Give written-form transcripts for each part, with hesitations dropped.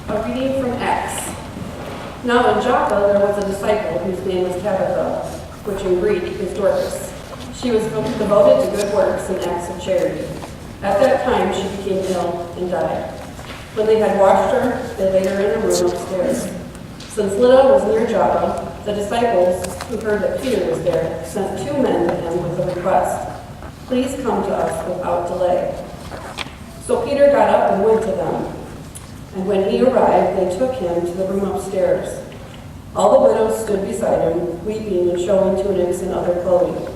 A reading from Acts. Now in Joppa there was a disciple whose name was Tabitha, which in Greek is Dorcas. She was devoted to good works and acts of charity. At that time she became ill and died. When they had washed her, they laid her in a room upstairs. Since Lydda was near Joppa, the disciples, who heard that Peter was there, sent 2 men to him with a request, "Please come to us without delay." So Peter got up and went to them. And when he arrived, they took him to the room upstairs. All the widows stood beside him, weeping and showing tunics and other clothing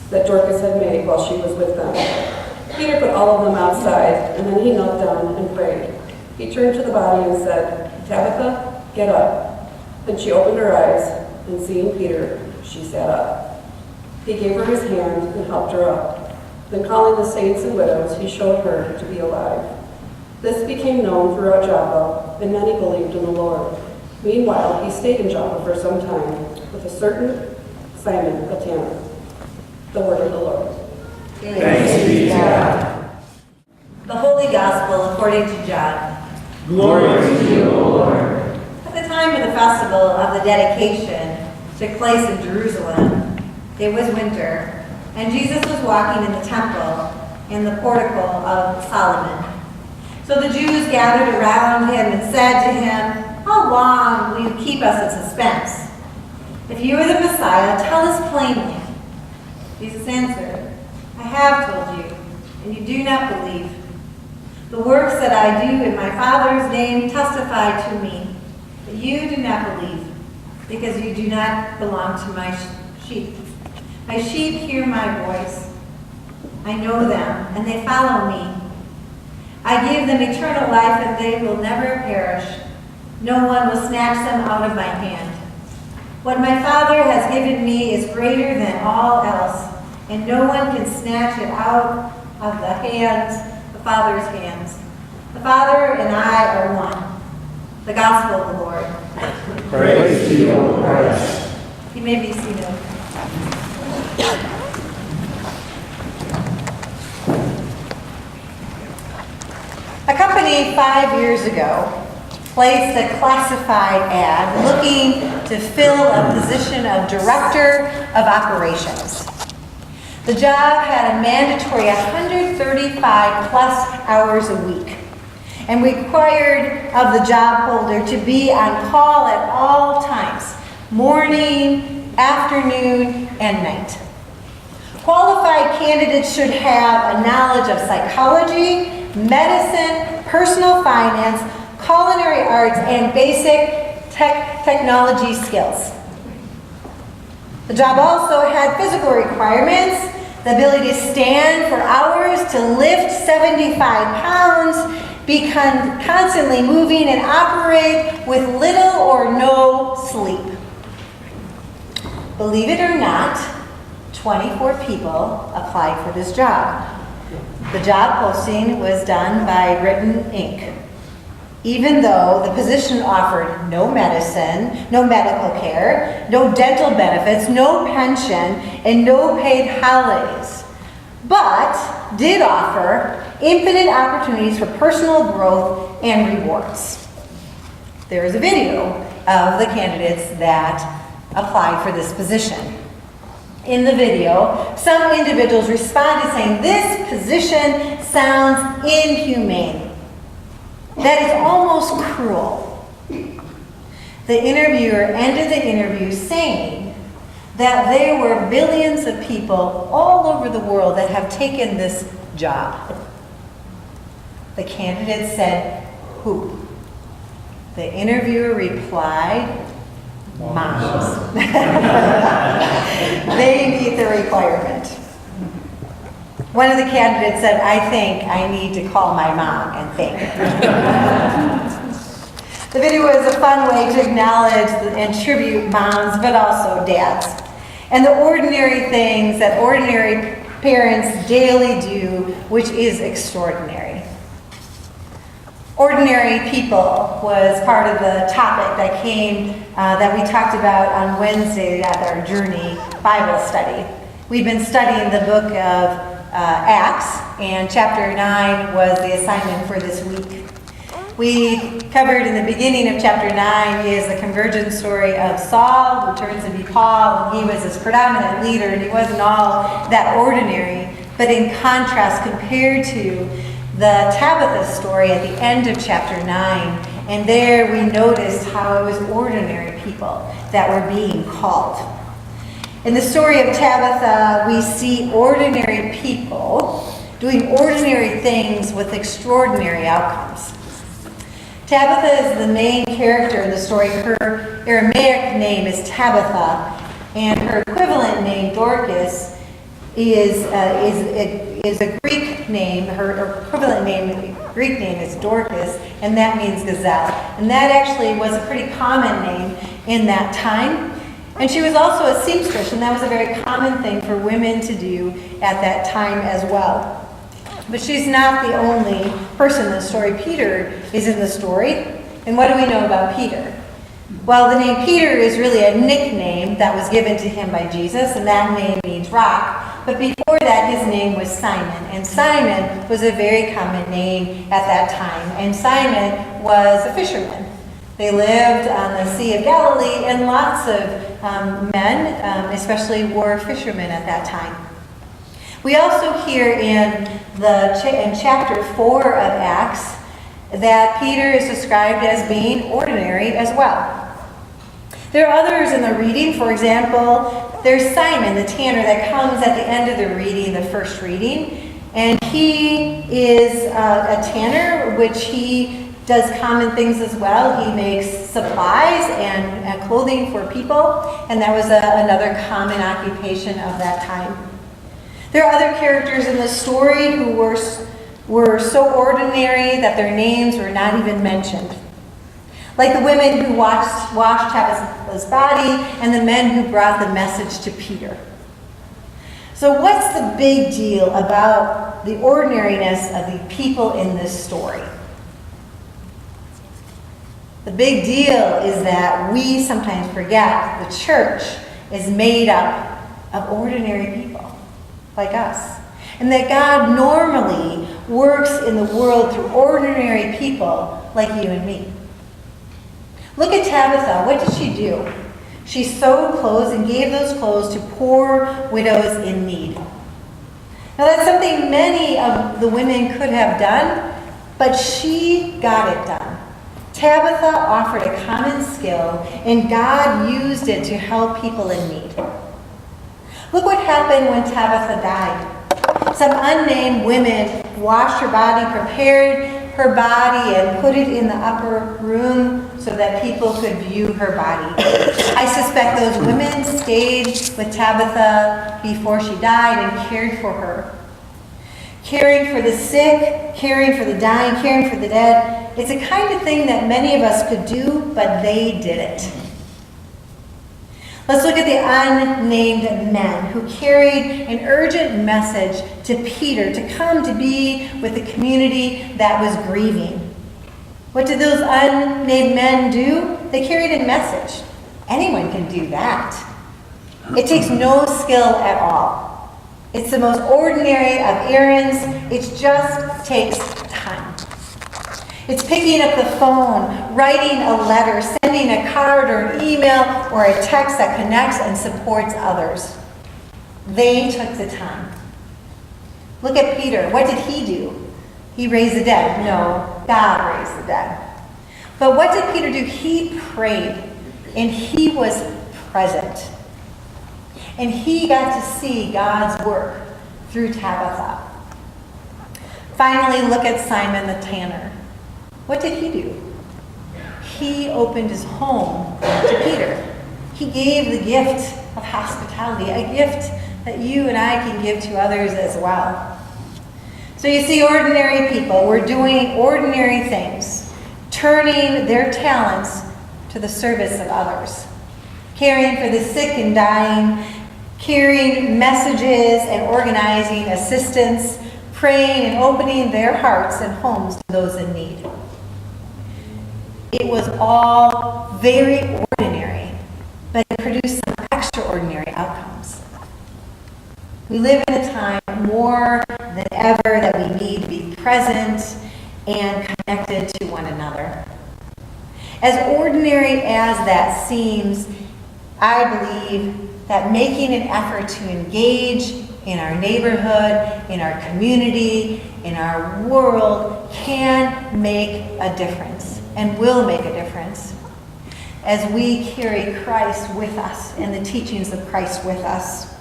that Dorcas had made while she was with them. Peter put all of them outside, and then he knelt down and prayed. He turned to the body and said, "Tabitha, get up." Then she opened her eyes, and seeing Peter, she sat up. He gave her his hand and helped her up. Then calling the saints and widows, he showed her to be alive. This became known throughout Joppa, and many believed in the Lord. Meanwhile, he stayed in Joppa for some time with a certain Simon, a tanner. The word of the Lord. Thanks be to God. The Holy Gospel according to John. Glory to you, O Lord. At the time of the festival of the dedication took place in Jerusalem. It was winter, and Jesus was walking in the temple in the portico of Solomon. So the Jews gathered around him and said to him, "How long will you keep us in suspense? If you are the Messiah, tell us plainly." Jesus answered, "I have told you, and you do not believe. The works that I do in my Father's name testify to me, but you do not believe, because you do not belong to my sheep. My sheep hear my voice. I know them, and they follow me. I give them eternal life, and they will never perish. No one will snatch them out of my hand. What my Father has given me is greater than all else, and no one can snatch it out of the Father's hands. The Father and I are one." The Gospel of the Lord. Praise to you, O Christ. You may be seated. A company 5 years ago placed a classified ad looking to fill a position of Director of Operations. The job had a mandatory 135 plus hours a week and required of the job holder to be on call at all times, morning, afternoon, and night. Qualified candidates should have a knowledge of psychology, medicine, personal finance, culinary arts, and basic technology skills. The job also had physical requirements, the ability to stand for hours, to lift 75 pounds, be constantly moving, and operate with little or no sleep. Believe it or not, 24 people applied for this job. The job posting was done by written ink. Even though the position offered no medicine, no medical care, no dental benefits, no pension, and no paid holidays, but did offer infinite opportunities for personal growth and rewards. There is a video of the candidates that applied for this position. In the video, some individuals responded saying, "This position sounds inhumane. That is almost cruel." The interviewer ended the interview saying that there were billions of people all over the world that have taken this job. The candidate said, "Who?" The interviewer replied, "Moms." They meet the requirement. One of the candidates said, "I think I need to call my mom and thank her." The video is a fun way to acknowledge and tribute moms, but also dads, and the ordinary things that ordinary parents daily do, which is extraordinary. Ordinary people was part of the topic that we talked about on Wednesday at our Journey Bible study. We've been studying the book of Acts, and chapter 9 was the assignment for this week. We covered in the beginning of chapter 9 is the conversion story of Saul, who turns to be Paul, and he was his predominant leader, and he wasn't all that ordinary. But in contrast, compared to the Tabitha story at the end of chapter 9, and there we noticed how it was ordinary people that were being called. In the story of Tabitha, we see ordinary people doing ordinary things with extraordinary outcomes. Tabitha is the main character in the story. Her Aramaic name is Tabitha, and her equivalent name, Dorcas, is a Greek name. Her equivalent name, Greek name, is Dorcas, and that means gazelle. And that actually was a pretty common name in that time. And she was also a seamstress, and that was a very common thing for women to do at that time as well. But she's not the only person in the story. Peter is in the story. And what do we know about Peter? Well, the name Peter is really a nickname that was given to him by Jesus, and that name means rock. But before that, his name was Simon. And Simon was a very common name at that time. And Simon was a fisherman. They lived on the Sea of Galilee, and lots of men, especially, were fishermen at that time. We also hear in chapter 4 of Acts that Peter is described as being ordinary as well. There are others in the reading. For example, there's Simon the tanner that comes at the end of the reading, the first reading, and he is a tanner, which he does common things as well. He makes supplies and clothing for people, and that was another common occupation of that time. There are other characters in the story who were so ordinary that their names were not even mentioned. Like the women who washed Tabitha's body and the men who brought the message to Peter. So what's the big deal about the ordinariness of the people in this story? The big deal is that we sometimes forget the church is made up of ordinary people like us. And that God normally works in the world through ordinary people like you and me. Look at Tabitha. What did she do? She sewed clothes and gave those clothes to poor widows in need. Now that's something many of the women could have done, but she got it done. Tabitha offered a common skill, and God used it to help people in need. Look what happened when Tabitha died. Some unnamed women washed her body, prepared her body, and put it in the upper room so that people could view her body. I suspect those women stayed with Tabitha before she died and cared for her. Caring for the sick, caring for the dying, caring for the dead. It's a kind of thing that many of us could do, but they did it. Let's look at the unnamed men who carried an urgent message to Peter to come to be with the community that was grieving. What did those unnamed men do? They carried a message. Anyone can do that. It takes no skill at all. It's the most ordinary of errands. It just takes time. It's picking up the phone, writing a letter, sending a card or an email or a text that connects and supports others. They took the time. Look at Peter. What did he do? He raised the dead. No, God raised the dead. But what did Peter do? He prayed, and he was present. And he got to see God's work through Tabitha. Finally, look at Simon the tanner. What did he do? He opened his home to Peter. He gave the gift of hospitality, a gift that you and I can give to others as well. So you see, ordinary people were doing ordinary things, turning their talents to the service of others, caring for the sick and dying, carrying messages and organizing assistance, praying and opening their hearts and homes to those in need. It was all very ordinary, but it produced some extraordinary outcomes. We live in a time more than ever that we need to be present and connected to one another. As ordinary as that seems, I believe that making an effort to engage in our neighborhood, in our community, in our world can make a difference and will make a difference as we carry Christ with us and the teachings of Christ with us.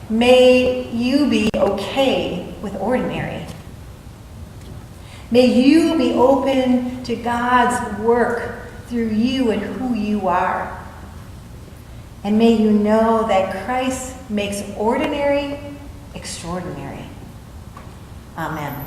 May you be okay with ordinary. May you be open to God's work through you and who you are. And may you know that Christ makes ordinary extraordinary. Amen.